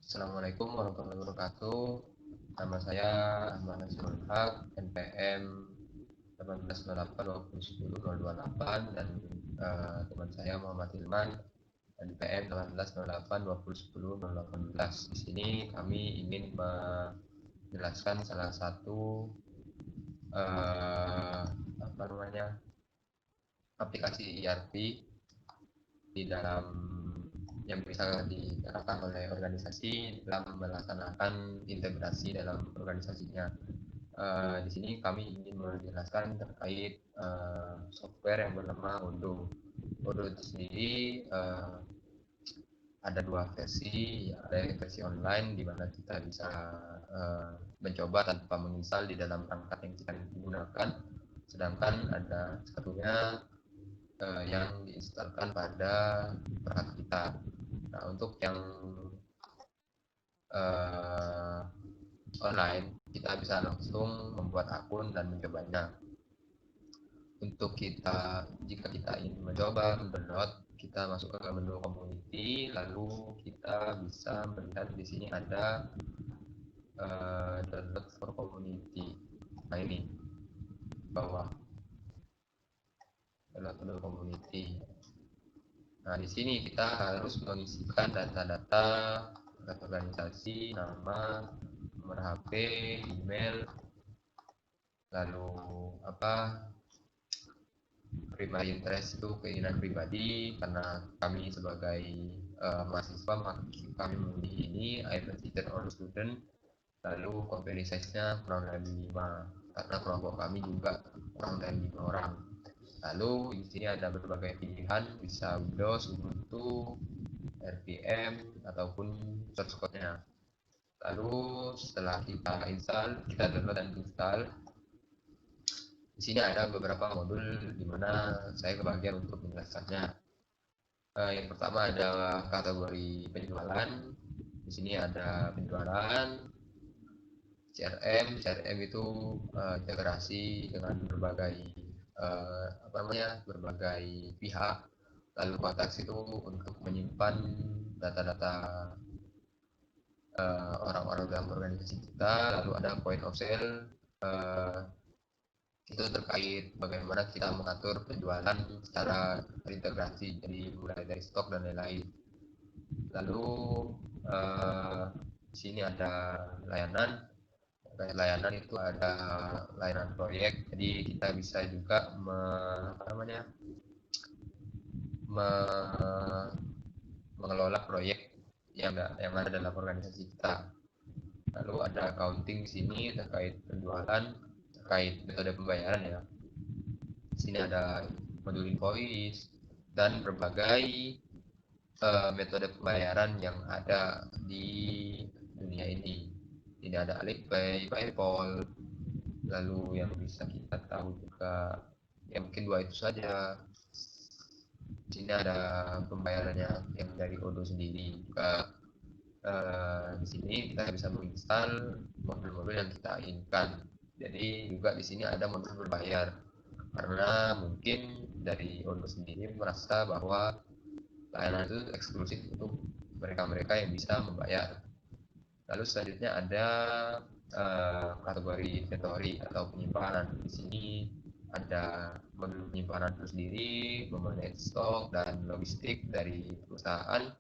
Assalamualaikum warahmatullahi wabarakatuh. Nama saya Ahmad Nasrul Haq, NPM 18082010-028 dan teman saya Muhammad Hilman, NPM 18082010-018. Di sini kami ingin menjelaskan salah satu apa namanya aplikasi ERP di dalam yang bisa diterapkan oleh organisasi dalam melaksanakan integrasi dalam organisasinya. Di sini kami ingin menjelaskan terkait software yang bernama Odoo. Odoo itu sendiri ada dua versi, ada versi online di mana kita bisa mencoba tanpa menginstal di dalam perangkat yang kita gunakan, sedangkan ada satunya yang diinstalkan pada perangkat kita. Nah, untuk yang online, kita bisa langsung membuat akun dan mencobanya. Untuk jika kita ingin mencoba mendownload, kita masuk ke menu community, lalu kita bisa melihat di sini ada download for community. Nah, ini bawah download for community. Nah, di sini kita harus mengisikan data-data organisasi, nama, nomor HP, email, lalu primary interest itu keinginan pribadi, karena kami sebagai mahasiswa kami memilih ini I'm a teacher or student, lalu company size-nya kurang dari 5 karena kelompok kami juga kurang dari 5 orang. Lalu di sini ada berbagai pilihan, bisa Windows, Ubuntu, RPM ataupun source code-nya. Lalu setelah kita download dan install, di sini ada beberapa modul di mana saya kebagian untuk menjelaskannya. Yang pertama ada kategori penjualan. Di sini ada penjualan, CRM itu integrasi dengan berbagai pihak. Lalu konteks itu untuk menyimpan data-data orang-orang dalam organisasi kita. Lalu ada point of sale, itu terkait bagaimana kita mengatur penjualan secara terintegrasi, jadi mulai dari stok dan lain-lain. Lalu di sini ada layanan. Layanan itu ada layanan proyek, jadi kita bisa juga mengelola proyek yang ada dalam organisasi kita. Lalu ada accounting di sini terkait penjualan, terkait metode pembayaran ya. Di sini ada modul invoice dan berbagai metode pembayaran yang ada di dunia ini. Ini ada Alipay, PayPal, lalu yang bisa kita tahu juga ya mungkin dua itu saja. Di sini ada pembayarannya yang dari Odoo sendiri juga. Di sini kita bisa menginstal modul-modul yang kita inginkan. Jadi juga di sini ada modul berbayar, karena mungkin dari Odoo sendiri merasa bahwa layanan itu eksklusif untuk mereka-mereka yang bisa membayar. Lalu selanjutnya ada kategori inventory atau penyimpanan. Di sini ada modul penyimpanan itu sendiri, memanage stok dan logistik dari perusahaan.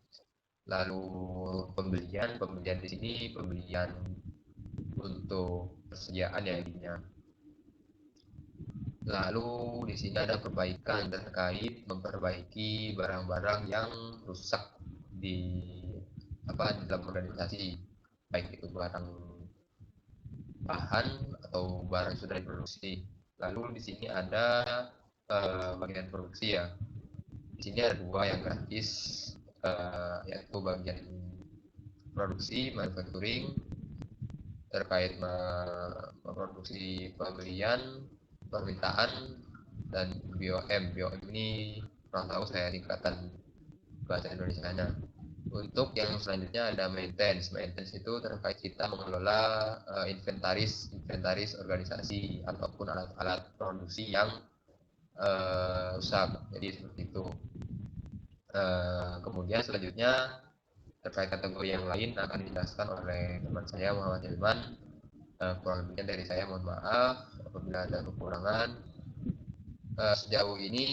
Lalu pembelian di sini pembelian untuk persediaan ya intinya. Lalu di sini ada perbaikan terkait memperbaiki barang-barang yang rusak di dalam organisasi, baik itu barang bahan atau barang sudah diproduksi. Lalu di sini ada bagian produksi ya. Di sini ada dua yang gratis, yaitu bagian produksi manufacturing terkait memproduksi pembelian, permintaan, dan BOM ini kurang tahu saya singkatan bahasa Indonesianya. Untuk yang selanjutnya ada maintenance itu terkait kita mengelola inventaris organisasi ataupun alat-alat produksi yang rusak, jadi seperti itu. Kemudian selanjutnya terkait kategori yang lain akan dijelaskan oleh teman saya Muhammad Hilman. Kurang lebihnya dari saya mohon maaf apabila ada kekurangan. Sejauh ini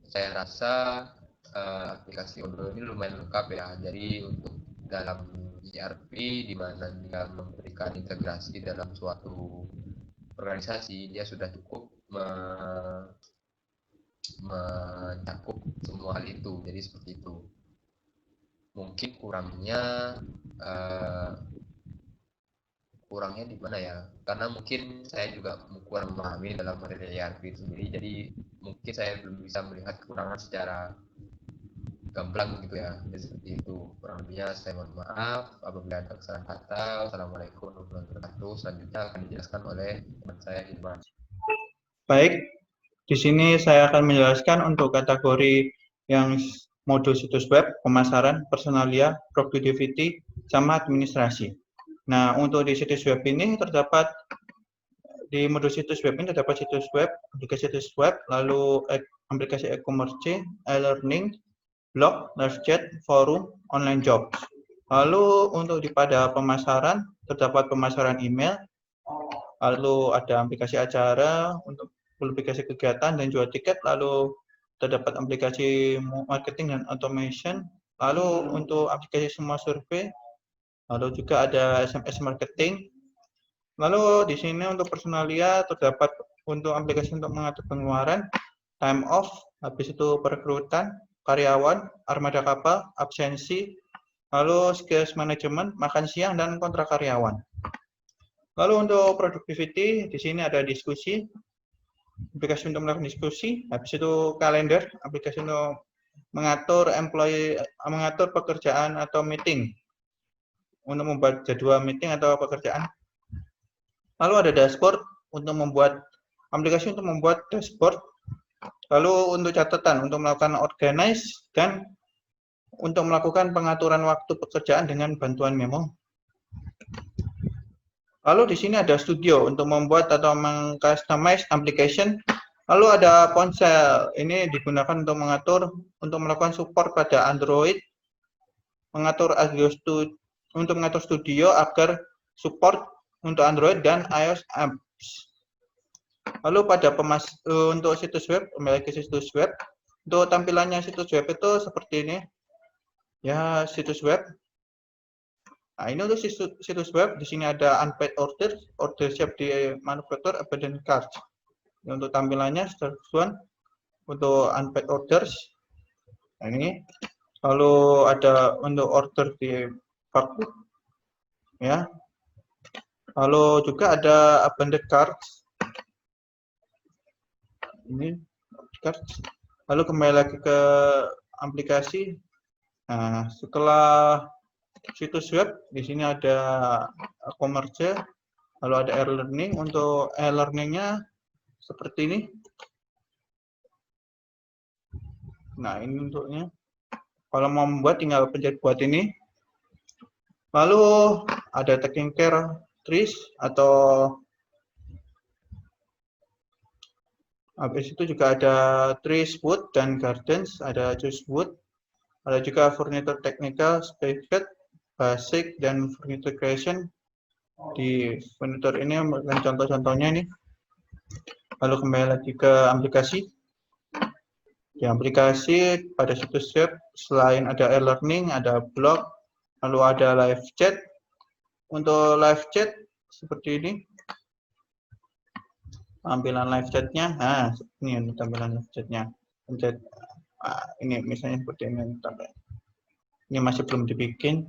saya rasa aplikasi Odoo ini lumayan lengkap ya. Jadi untuk dalam ERP di mana dia memberikan integrasi dalam suatu organisasi, dia sudah cukup mencakup semua hal itu. Jadi seperti itu. Mungkin kurangnya di mana ya? Karena mungkin saya juga kurang memahami dalam materi ERP itu sendiri. Jadi mungkin saya belum bisa melihat kekurangan secara gamblang gitu ya. Jadi seperti itu. Kurang lebihnya saya mohon maaf apabila ada kesalahan kata. Wassalamualaikum warahmatullahi wabarakatuh. Selanjutnya akan dijelaskan oleh teman saya Hilman. Baik, di sini saya akan menjelaskan untuk kategori yang modul situs web, pemasaran, personalia, productivity, sama administrasi. Nah, untuk di situs web ini terdapat di modul situs web ini terdapat situs web, aplikasi situs web, lalu aplikasi e-commerce, e-learning, blog, live chat, forum, online job. Lalu untuk pada pemasaran terdapat pemasaran email, lalu ada aplikasi acara untuk aplikasi kegiatan dan jual tiket, lalu terdapat aplikasi marketing dan automation, lalu untuk aplikasi semua survei, lalu juga ada SMS marketing. Lalu di sini untuk personalia terdapat untuk aplikasi untuk mengatur pengeluaran, time off, habis itu perekrutan, karyawan, armada kapal, absensi, lalu skills management, makan siang, dan kontrak karyawan. Lalu untuk productivity, di sini ada diskusi, aplikasi untuk melakukan diskusi, habis itu kalender, aplikasi untuk mengatur mengatur pekerjaan atau meeting, untuk membuat jadwal meeting atau pekerjaan. Lalu ada dashboard untuk membuat aplikasi untuk membuat dashboard. Lalu untuk catatan untuk melakukan organize dan untuk melakukan pengaturan waktu pekerjaan dengan bantuan memo. Lalu di sini ada studio untuk membuat atau mengcustomize application. Lalu ada ponsel, ini digunakan untuk untuk melakukan support pada Android, untuk mengatur studio agar support untuk Android dan iOS apps. Lalu untuk situs web, memiliki situs web. Untuk tampilannya situs web itu seperti ini. Ya, situs web. Nah, ini untuk situs web. Di sini ada unpaid order siap di manufaktur, abandoned cart. Untuk tampilannya seperti untuk unpaid orders. Nah, ini. Lalu ada untuk order di faktur. Ya. Lalu juga ada abandoned cart. Ini cart. Lalu kembali lagi ke aplikasi. Nah, setelah situs web, di sini ada e-commerce, lalu ada e-learning. Untuk e-learningnya seperti ini. Nah, ini untuknya. Kalau mau membuat, tinggal pencet buat ini. Lalu ada taking care trees atau habis itu juga ada trees, wood, dan gardens. Ada choose wood. Ada juga furniture technical, specific, basic, dan furniture creation. Di furniture ini memberikan contoh-contohnya ini. Lalu kembali lagi ke aplikasi. Di aplikasi pada situs web, selain ada e-learning, ada blog, lalu ada live chat. Untuk live chat seperti ini. Tampilan live chatnya, nah ini tampilan live chatnya. Ini misalnya seperti ini. Ini masih belum dibikin.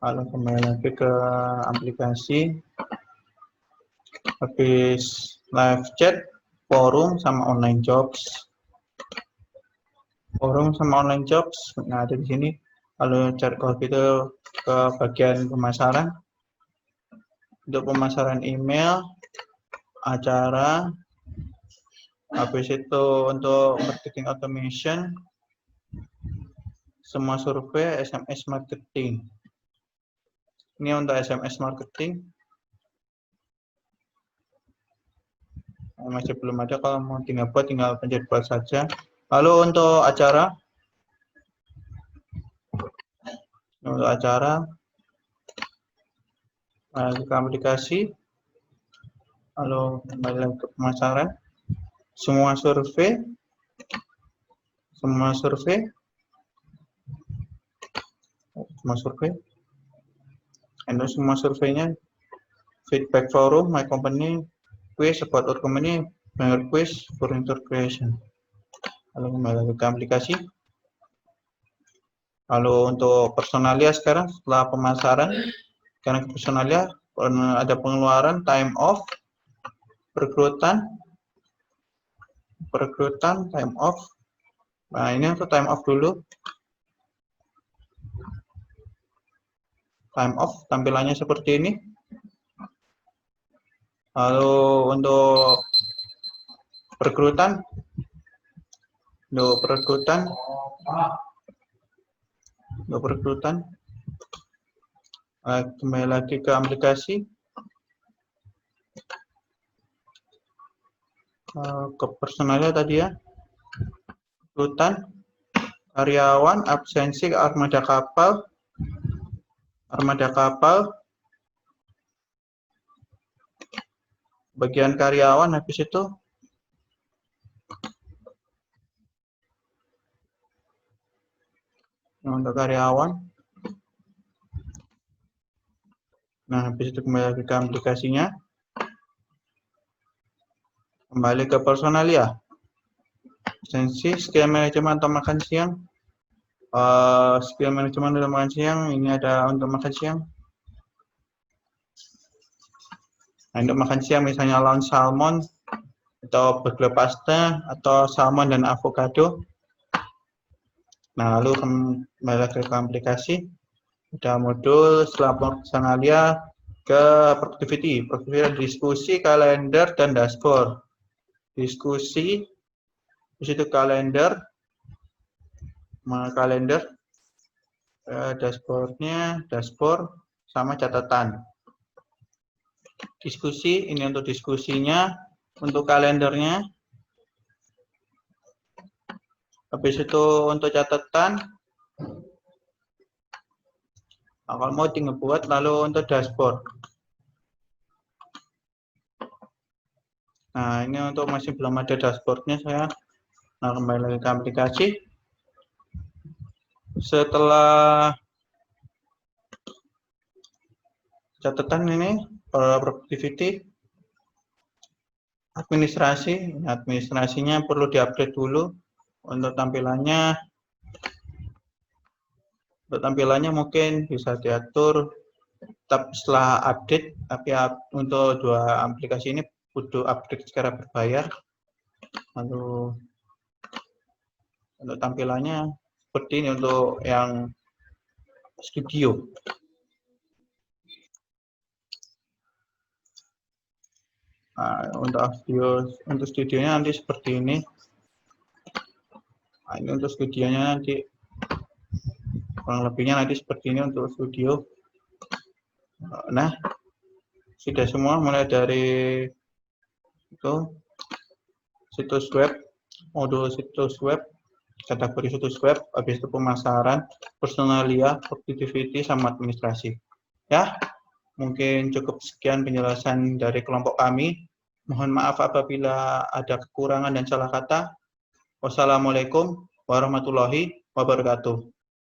Lalu kembali lagi ke aplikasi. Habis live chat, forum, sama online jobs. Forum sama online jobs, nah ada di sini. Lalu cari kalau gitu ke bagian pemasaran. Untuk pemasaran email, acara, habis itu untuk marketing automation, semua survei, SMS marketing. Ini untuk SMS marketing. Masih belum ada, kalau mau tinggal pencet buat saja. Lalu untuk acara, Untuk acara, ke aplikasi, lalu kembali lagi ke pemasaran, semua survei, untuk semua surveinya, feedback forum, my company, quiz, about our company, member quiz, furniture creation. Lalu kembali lagi ke aplikasi. Lalu untuk personalia sekarang setelah pemasaran, karena personalia ada pengeluaran, time off, perekrutan, time off. Nah, ini untuk time off dulu. Time off tampilannya seperti ini. Lalu untuk perekrutan, kembali lagi ke aplikasi, ke personalnya tadi ya, perekrutan, karyawan, absensi, armada kapal, bagian karyawan, habis itu untuk karyawan. Nah, habis itu kembali lagi ke aplikasinya, kembali ke personalia, absensi, skill manajemen atau makan siang, skill manajemen untuk makan siang, ini ada untuk makan siang. Nah, untuk makan siang misalnya lounge salmon atau burger pasta atau salmon dan avocado. Nah, lalu kembali lagi ke aplikasi, ada modul setelah personalia ke productivity, diskusi, kalender, dan dashboard. Diskusi, di situ kalender, dashboard sama catatan. Diskusi, ini untuk diskusinya, untuk kalendernya. Habis itu untuk catatan, kalau mau tinggal buat, lalu untuk dashboard. Nah, ini untuk masih belum ada dashboardnya saya. Nah, kembali lagi ke aplikasi. Setelah catatan ini, productivity, administrasinya perlu diupdate dulu. Untuk tampilannya mungkin bisa diatur setelah update, tapi untuk dua aplikasi ini butuh update secara berbayar. Lalu untuk tampilannya seperti ini untuk yang studio. Nah, untuk studionya nanti seperti ini. Nah, ini untuk studionya nanti kurang lebihnya nanti seperti ini untuk studio. Nah, sudah semua mulai dari itu situs web, modul situs web, kategori situs web, habis itu pemasaran, personalia, productivity, sama administrasi. Ya, mungkin cukup sekian penjelasan dari kelompok kami. Mohon maaf apabila ada kekurangan dan salah kata. Wassalamualaikum warahmatullahi wabarakatuh.